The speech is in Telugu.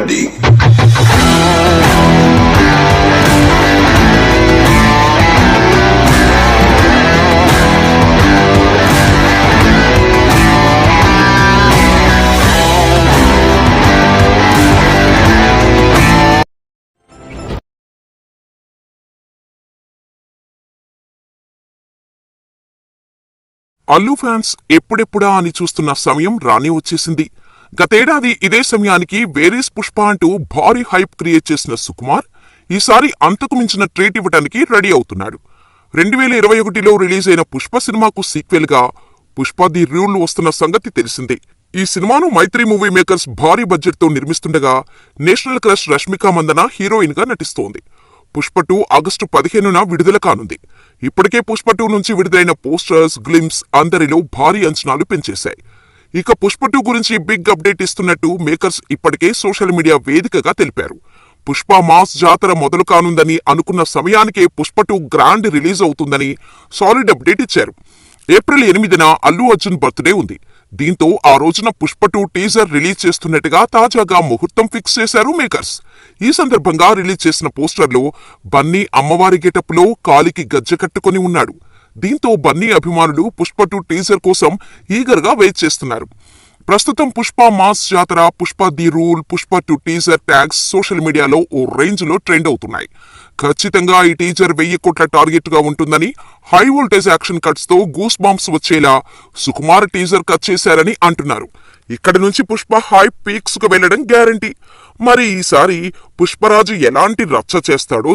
ready. అల్లు ఫ్యాన్స్ ఎప్పుడెప్పుడా అని చూస్తున్న సమయం రానే వచ్చేసింది. గతేడాది ఇదే సమయానికి వేరీస్ పుష్ప అంటూ భారీ హైప్ క్రియేట్ చేసిన సుకుమార్ ఈసారి అంతకు మించిన ట్రీట్ ఇవ్వడానికి రెడీ అవుతున్నాడు. 2021లో రిలీజ్ అయిన పుష్ప సినిమాకు సీక్వెల్ గా పుష్ప ది రూల్ వస్తున్న సంగతి తెలిసిందే. ఈ సినిమాను మైత్రి మూవీ మేకర్స్ భారీ బడ్జెట్ తో నిర్మిస్తుండగా national crush Rashmika Mandanna heroine గా నటిస్తోంది. పుష్ప 2 ఆగస్టు 15న విడుదల కానుంది. ఇప్పటికే పుష్ప 2 నుంచి విడుదలైన పోస్టర్స్, గ్లిమ్స్ అందరిలో భారీ అంచనాలు పెంచేశాయి. ఇక పుష్ప 2 గురించి బిగ్ అప్డేట్ ఇస్తున్నట్టు మేకర్స్ ఇప్పటికే సోషల్ మీడియా వేదికగా తెలిపారు. పుష్ప మాస్ జాతర మొదలు కానుందని అనుకున్న సమయానికే పుష్ప 2 గ్రాండ్ రిలీజ్ అవుతుందని సాలిడ్ అప్డేట్ ఇచ్చారు. ఏప్రిల్ 8న అల్లు అర్జున్ బర్త్డే ఉంది. దీంతో ఆ రోజున పుష్ప 2 టీజర్ రిలీజ్ చేస్తున్నట్టుగా తాజాగా ముహూర్తం ఫిక్స్ చేశారు మేకర్స్. ఈ సందర్భంగా రిలీజ్ చేసిన పోస్టర్లో బన్నీ అమ్మవారి గెటప్లో కాలికి గజ్జె కట్టుకుని ఉన్నాడు. దీంతో బన్నీ అభిమానులు పుష్ప 2 టీజర్ కోసం ఈగర్గా వెయిట్ చేస్తున్నారు. ప్రస్తుతం పుష్ప మాస్ జాతర, Pushpa the rule, Pushpa 2 teaser tags social మీడియాలో ఓ రేంజ్ లో ట్రెండ్ అవుతున్నాయి. ఖచ్చితంగా ఈ టీజర్ 1000 కోట్ల టార్గెట్ గా ఉంటుందని, హై వోల్టేజ్ యాక్షన్ కట్స్ తో గూస్ బాంబ్స్ వచ్చేలా సుకుమార్ టీజర్ కట్ చేశారని అంటున్నారు. ఇక్కడి నుంచి పుష్ప హైప్ పీక్స్ కు వెళ్లడం గ్యారంటీ. మరి ఈసారి పుష్పరాజు ఎలాంటి రచ్చ చేస్తాడో